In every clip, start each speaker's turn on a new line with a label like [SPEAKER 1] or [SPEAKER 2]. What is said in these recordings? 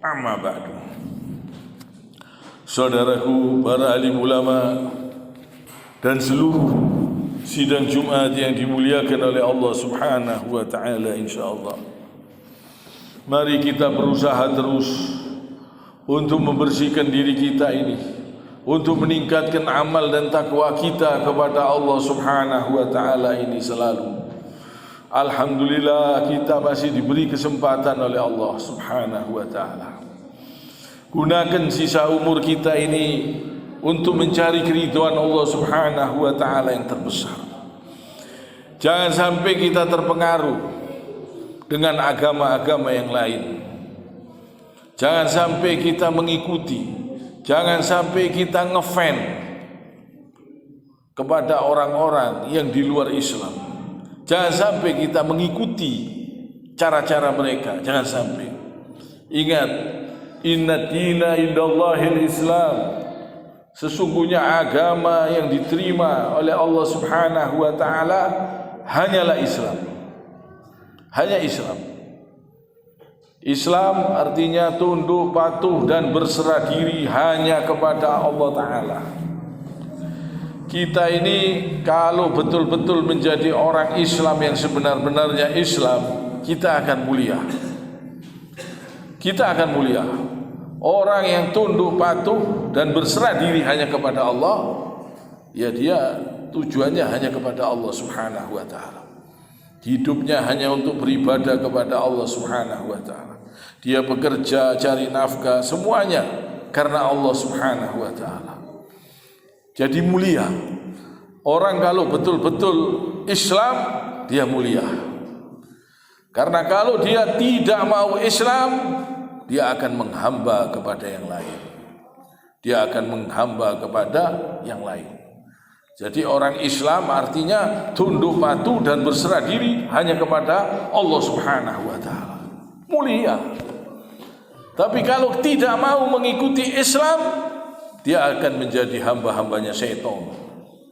[SPEAKER 1] Amma ba'du. Saudaraku, para alim ulama dan seluruh sidang Jumat yang dimuliakan oleh Allah Subhanahu wa taala, insyaallah. Mari kita berusaha terus untuk membersihkan diri kita ini, untuk meningkatkan amal dan takwa kita kepada Allah Subhanahu wa taala ini selalu. Alhamdulillah kita masih diberi kesempatan oleh Allah Subhanahu wa taala. Gunakan sisa umur kita ini untuk mencari keridhaan Allah Subhanahu wa taala yang terbesar. Jangan sampai kita terpengaruh dengan agama-agama yang lain. Jangan sampai kita mengikuti, jangan sampai kita ngefan kepada orang-orang yang di luar Islam. Jangan sampai kita mengikuti cara-cara mereka. Jangan sampai. Ingat, inna dina indallahil Islam. Sesungguhnya agama yang diterima oleh Allah Subhanahu wa taala hanyalah Islam. Hanya Islam. Islam artinya tunduk, patuh dan berserah diri hanya kepada Allah taala. Kita ini kalau betul-betul menjadi orang Islam yang sebenar-benarnya Islam, kita akan mulia. Kita akan mulia. Orang yang tunduk, patuh dan berserah diri hanya kepada Allah, ya dia tujuannya hanya kepada Allah Subhanahu wa taala. Hidupnya hanya untuk beribadah kepada Allah Subhanahu wa taala. Dia bekerja, cari nafkah, semuanya karena Allah Subhanahu wa taala. Jadi mulia. Orang kalau betul-betul Islam, dia mulia. Karena kalau dia tidak mau Islam, dia akan menghamba kepada yang lain. Dia akan menghamba kepada yang lain. Jadi orang Islam artinya tunduk patuh dan berserah diri hanya kepada Allah Subhanahu wa taala. Mulia. Tapi kalau tidak mau mengikuti Islam, dia akan menjadi hamba-hambanya syaitan,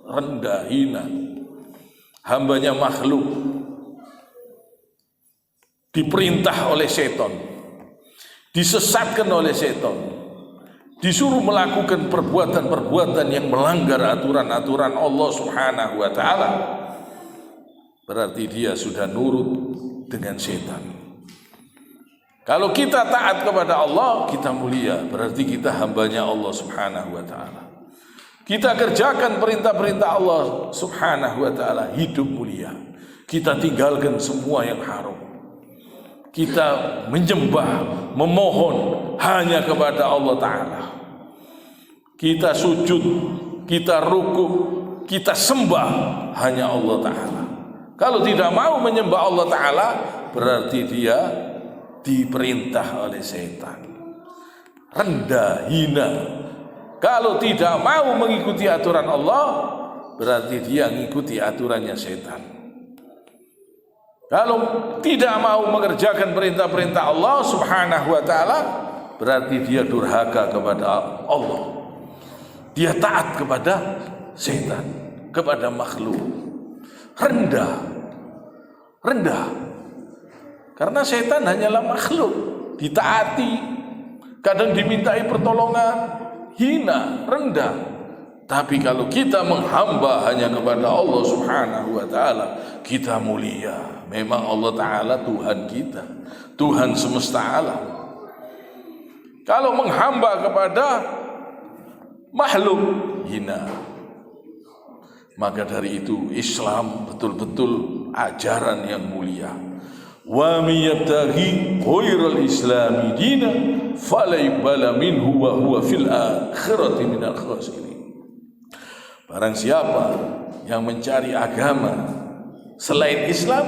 [SPEAKER 1] rendah, hina, hambanya makhluk, diperintah oleh syaitan, disesatkan oleh syaitan, disuruh melakukan perbuatan-perbuatan yang melanggar aturan-aturan Allah Subhanahu wa taala. Berarti dia sudah nurut dengan syaitan. Kalau kita taat kepada Allah, kita mulia. Berarti kita hambanya Allah Subhanahu wa ta'ala. Kita kerjakan perintah-perintah Allah Subhanahu wa ta'ala, hidup mulia. Kita tinggalkan semua yang haram. Kita menyembah, memohon hanya kepada Allah ta'ala. Kita sujud, kita rukuk, kita sembah hanya Allah ta'ala. Kalau tidak mau menyembah Allah ta'ala, berarti dia diperintah oleh setan, rendah, hina. Kalau tidak mau mengikuti aturan Allah, berarti dia mengikuti aturannya setan. Kalau tidak mau mengerjakan perintah-perintah Allah Subhanahu wa taala, berarti dia durhaka kepada Allah. Dia taat kepada setan, kepada makhluk. Rendah. Karena setan hanyalah makhluk, ditaati, kadang dimintai pertolongan, hina, rendah. Tapi kalau kita menghamba hanya kepada Allah Subhanahu wa taala, kita mulia. Memang Allah taala Tuhan kita, Tuhan semesta alam. Kalau menghamba kepada makhluk, hina. Maka dari itu Islam betul-betul ajaran yang mulia. Wa may yabtaghi ghairal islami dinan fala yuqbala minhu wa huwa fil akhirati minal khasirin. Barang siapa yang mencari agama selain Islam,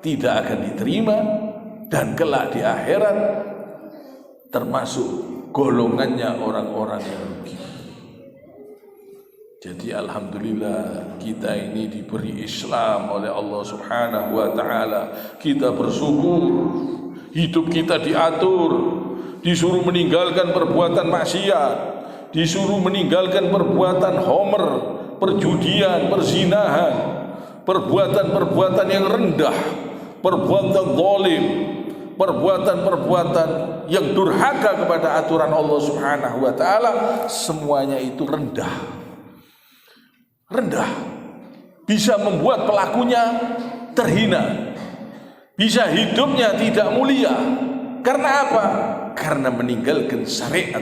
[SPEAKER 1] tidak akan diterima dan kelak di akhirat termasuk golongannya orang-orang yang rugi. Jadi alhamdulillah kita ini diberi Islam oleh Allah Subhanahu wa taala. Kita bersyukur, hidup kita diatur, disuruh meninggalkan perbuatan maksiat, disuruh meninggalkan perbuatan homer, perjudian, perzinahan, perbuatan-perbuatan yang rendah, perbuatan zalim, perbuatan-perbuatan yang durhaka kepada aturan Allah Subhanahu wa taala, semuanya itu rendah. Bisa membuat pelakunya terhina. Bisa hidupnya tidak mulia. Karena apa? Karena meninggalkan syariat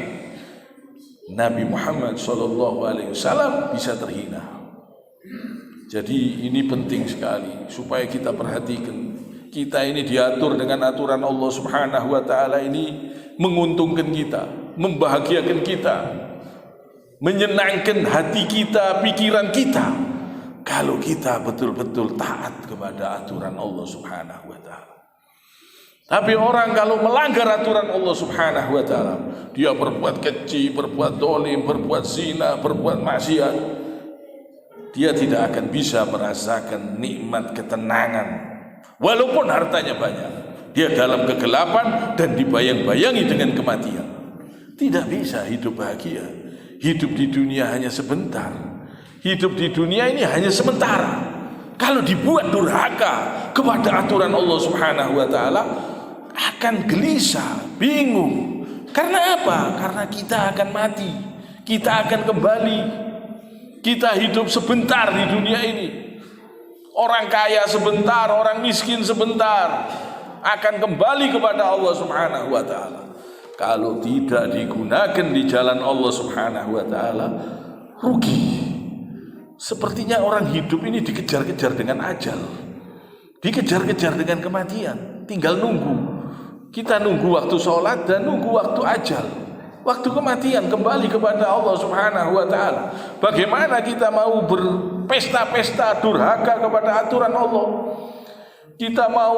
[SPEAKER 1] Nabi Muhammad SAW bisa terhina. Jadi ini penting sekali supaya kita perhatikan. Kita ini diatur dengan aturan Allah Subhanahu wa taala, ini menguntungkan kita, membahagiakan kita, menyenangkan hati kita, pikiran kita, kalau kita betul-betul taat kepada aturan Allah Subhanahu wa taala. Tapi orang kalau melanggar aturan Allah Subhanahu wa taala, dia berbuat keji, berbuat dolim, berbuat zina, berbuat maksiat, dia tidak akan bisa merasakan nikmat ketenangan. Walaupun hartanya banyak, dia dalam kegelapan dan dibayang-bayangi dengan kematian. Tidak bisa hidup bahagia. Hidup di dunia hanya sebentar. Hidup di dunia ini hanya sementara. Kalau dibuat durhaka kepada aturan Allah Subhanahu wa taala, akan gelisah, bingung. Karena apa? Karena kita akan mati. Kita akan kembali. Kita hidup sebentar di dunia ini. Orang kaya sebentar, orang miskin sebentar, akan kembali kepada Allah Subhanahu wa taala. Kalau tidak digunakan di jalan Allah Subhanahu wa taala, rugi. Sepertinya orang hidup ini dikejar-kejar dengan ajal, dikejar-kejar dengan kematian. Tinggal nunggu. Kita nunggu waktu sholat dan nunggu waktu ajal, waktu kematian, kembali kepada Allah Subhanahu wa taala. Bagaimana kita mau berpesta-pesta durhaka kepada aturan Allah? Kita mau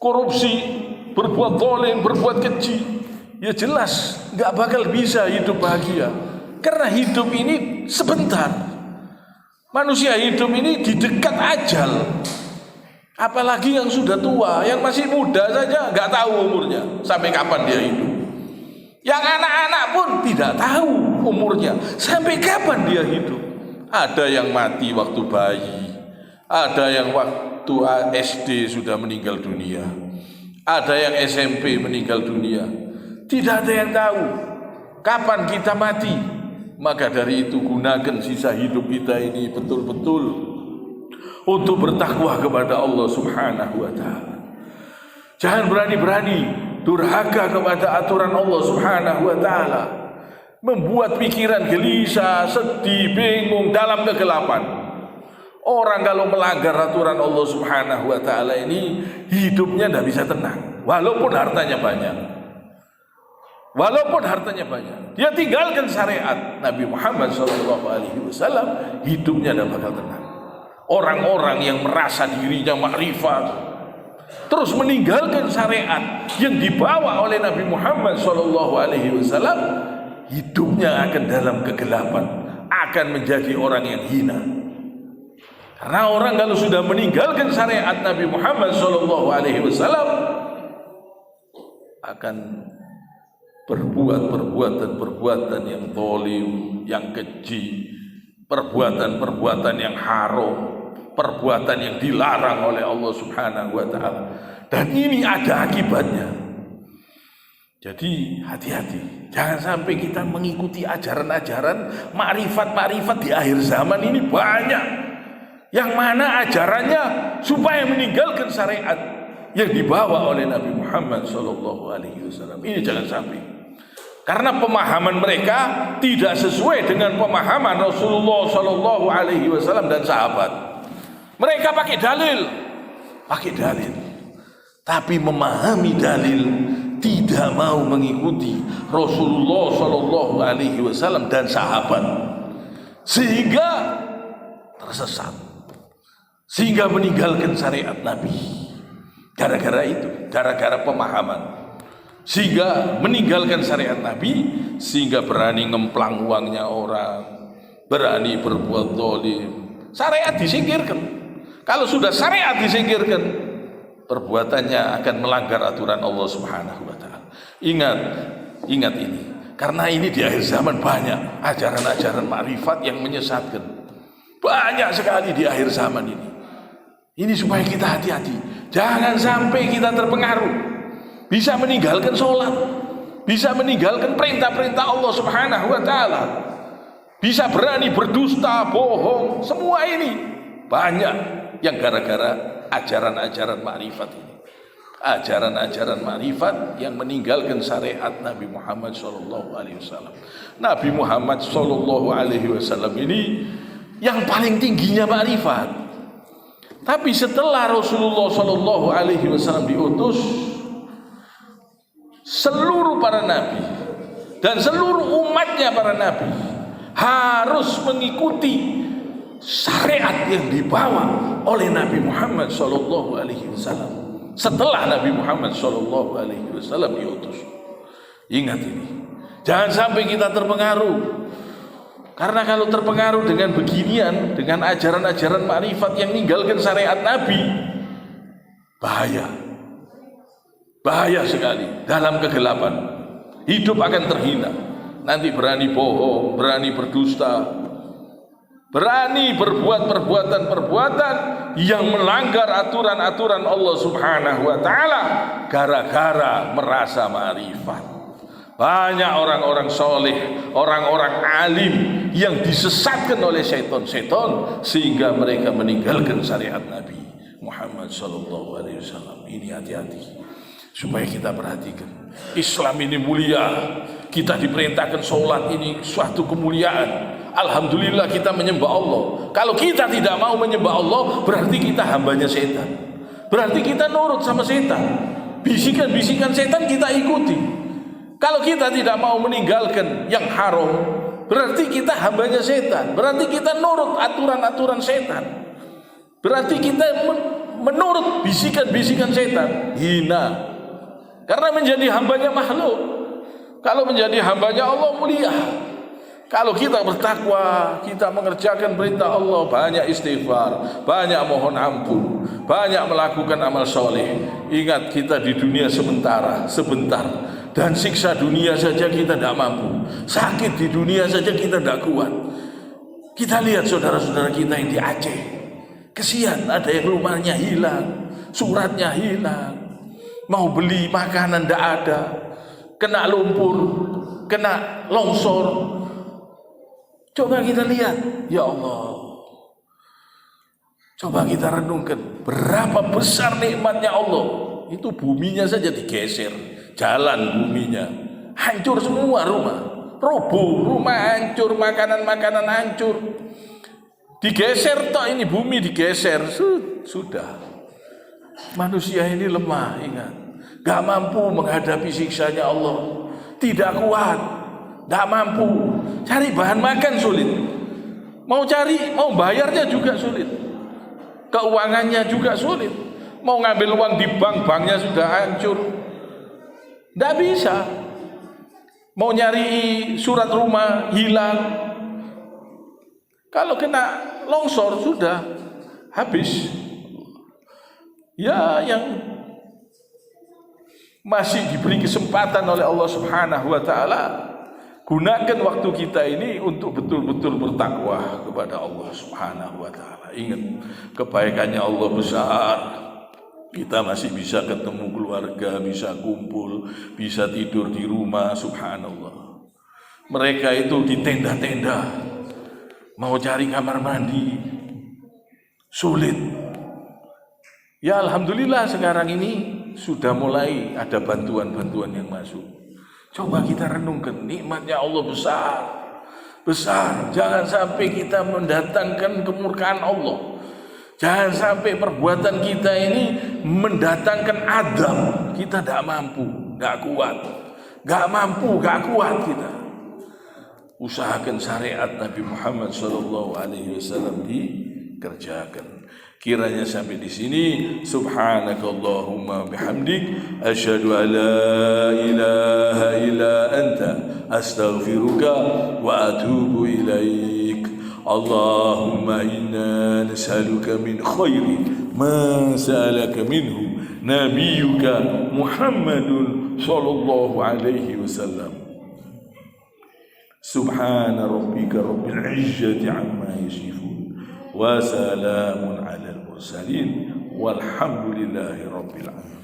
[SPEAKER 1] korupsi, berbuat zalim, berbuat keji, ya jelas nggak bakal bisa hidup bahagia. Karena hidup ini sebentar. Manusia hidup ini di dekat ajal. Apalagi yang sudah tua, yang masih muda saja nggak tahu umurnya sampai kapan dia hidup. Yang anak-anak pun tidak tahu umurnya sampai kapan dia hidup. Ada yang mati waktu bayi, ada yang waktu SD sudah meninggal dunia, ada yang SMP meninggal dunia. Tidak ada yang tahu kapan kita mati. Maka dari itu gunakan sisa hidup kita ini betul-betul untuk bertakwa kepada Allah Subhanahu wa taala. Jangan berani-berani durhaka kepada aturan Allah Subhanahu wa taala, membuat pikiran gelisah, sedih, bingung, dalam kegelapan. Orang kalau melanggar aturan Allah Subhanahu wa taala ini, hidupnya tidak bisa tenang, walaupun hartanya banyak. Walaupun hartanya banyak, dia tinggalkan syariat Nabi Muhammad SAW, hidupnya tidak bakal tenang. Orang-orang yang merasa dirinya makrifat, terus meninggalkan syariat yang dibawa oleh Nabi Muhammad SAW, hidupnya akan dalam kegelapan, akan menjadi orang yang hina. Karena orang kalau sudah meninggalkan syariat Nabi Muhammad SAW, akan berbuat perbuatan yang zalim, yang keji, perbuatan yang haram, perbuatan yang dilarang oleh Allah Subhanahu wa taala. Dan ini ada akibatnya. Jadi hati-hati, jangan sampai kita mengikuti ajaran-ajaran makrifat-makrifat di akhir zaman ini banyak. Yang mana ajarannya supaya meninggalkan syariat yang dibawa oleh Nabi Muhammad SAW. Ini jangan sampai. Karena pemahaman mereka tidak sesuai dengan pemahaman Rasulullah SAW dan sahabat. Mereka pakai dalil, tapi memahami dalil, tidak mau mengikuti Rasulullah SAW dan sahabat, sehingga tersesat, sehingga meninggalkan syariat Nabi. Gara-gara itu, gara-gara pemahaman, sehingga meninggalkan syariat Nabi, sehingga berani ngemplang uangnya orang, berani berbuat zalim. Syariat disingkirkan. Kalau sudah syariat disingkirkan, perbuatannya akan melanggar aturan Allah Subhanahu wa taala. Ingat ini. Karena ini di akhir zaman banyak ajaran-ajaran makrifat yang menyesatkan. Banyak sekali di akhir zaman ini. Ini supaya kita hati-hati. Jangan sampai kita terpengaruh. bisa meninggalkan sholat, bisa meninggalkan perintah-perintah Allah Subhanahu wa Ta'ala, bisa berani berdusta, bohong. Semua ini banyak yang gara-gara ajaran-ajaran makrifat ini. Ajaran-ajaran makrifat yang meninggalkan syariat Nabi Muhammad SAW. Nabi Muhammad SAW ini yang paling tingginya makrifat. Tapi setelah Rasulullah SAW diutus, seluruh para nabi dan seluruh umatnya para nabi harus mengikuti syariat yang dibawa oleh Nabi Muhammad SAW setelah Nabi Muhammad SAW diutus. Ingat ini, jangan sampai kita terpengaruh. Karena kalau terpengaruh dengan beginian, dengan ajaran-ajaran makrifat yang meninggalkan syariat Nabi, bahaya sekali dalam kegelapan. Hidup akan terhina. Nanti berani bohong, berani berdusta, berani berbuat perbuatan-perbuatan yang melanggar aturan-aturan Allah Subhanahu wa Ta'ala gara-gara merasa ma'rifat. Banyak orang-orang soleh, orang-orang alim yang disesatkan oleh setan-setan sehingga mereka meninggalkan syariat Nabi Muhammad SAW. Ini hati-hati supaya kita perhatikan. Islam ini mulia, kita diperintahkan sholat ini suatu kemuliaan. Alhamdulillah kita menyembah Allah. Kalau kita tidak mau menyembah Allah, berarti kita hambanya setan, berarti kita nurut sama setan. Bisikan-bisikan setan kita ikuti. Kalau kita tidak mau meninggalkan yang haram, berarti kita hambanya setan, berarti kita nurut aturan-aturan setan, berarti kita menurut bisikan-bisikan setan. Hina. Karena menjadi hambanya makhluk. Kalau menjadi hambanya Allah mulia. Kalau kita bertakwa, kita mengerjakan perintah Allah, banyak istighfar, banyak mohon ampun, banyak melakukan amal soleh. Ingat, kita di dunia sebentar, dan siksa dunia saja kita tidak mampu, sakit di dunia saja kita tidak kuat. Kita lihat saudara-saudara kita yang di Aceh, kesian, ada yang rumahnya hilang, suratnya hilang, mau beli makanan tidak ada, kena lumpur, kena longsor. Coba kita lihat, ya Allah, coba kita renungkan berapa besar nikmatnya Allah. Itu buminya saja digeser, jalan buminya hancur semua, rumah roboh, rumah hancur, makanan-makanan hancur, digeser toh, ini bumi digeser. Sudah, manusia ini lemah, ingat, gak mampu menghadapi siksanya Allah, tidak kuat, gak mampu. Cari bahan makan sulit, mau bayarnya juga sulit, keuangannya juga sulit. Mau ngambil uang di bank, banknya sudah hancur, tidak bisa. Mau nyari surat rumah hilang, kalau kena longsor sudah habis. Ya, yang masih diberi kesempatan oleh Allah Subhanahu wa Ta'ala, gunakan waktu kita ini untuk betul-betul bertakwa kepada Allah Subhanahu wa Ta'ala. Ingat, kebaikannya Allah besar. Kita masih bisa ketemu keluarga, bisa kumpul, bisa tidur di rumah, subhanallah. Mereka itu di tenda-tenda, mau cari kamar mandi sulit. Ya alhamdulillah sekarang ini sudah mulai ada bantuan-bantuan yang masuk. Coba kita renungkan, nikmatnya Allah besar. Jangan sampai kita mendatangkan kemurkaan Allah. Jangan sampai perbuatan kita ini mendatangkan adab. Kita tidak mampu, tidak kuat, gak kuat kita. Usahakan syariat Nabi Muhammad SAW dikerjakan. Kiranya sampai di sini. Subhanakallahumma bihamdik, asyhadu an la ilaha illa anta, astaghfiruka wa atubu ilaik. Allahumma inna nas'aluka min khairi ma sa'alaka minhu nabiyyuka Muhammadun sallallahu alaihi wasallam. Subhana rabbika rabbil izzati amma yasifun wa salamun alal mursalin walhamdulillahi rabbil alamin.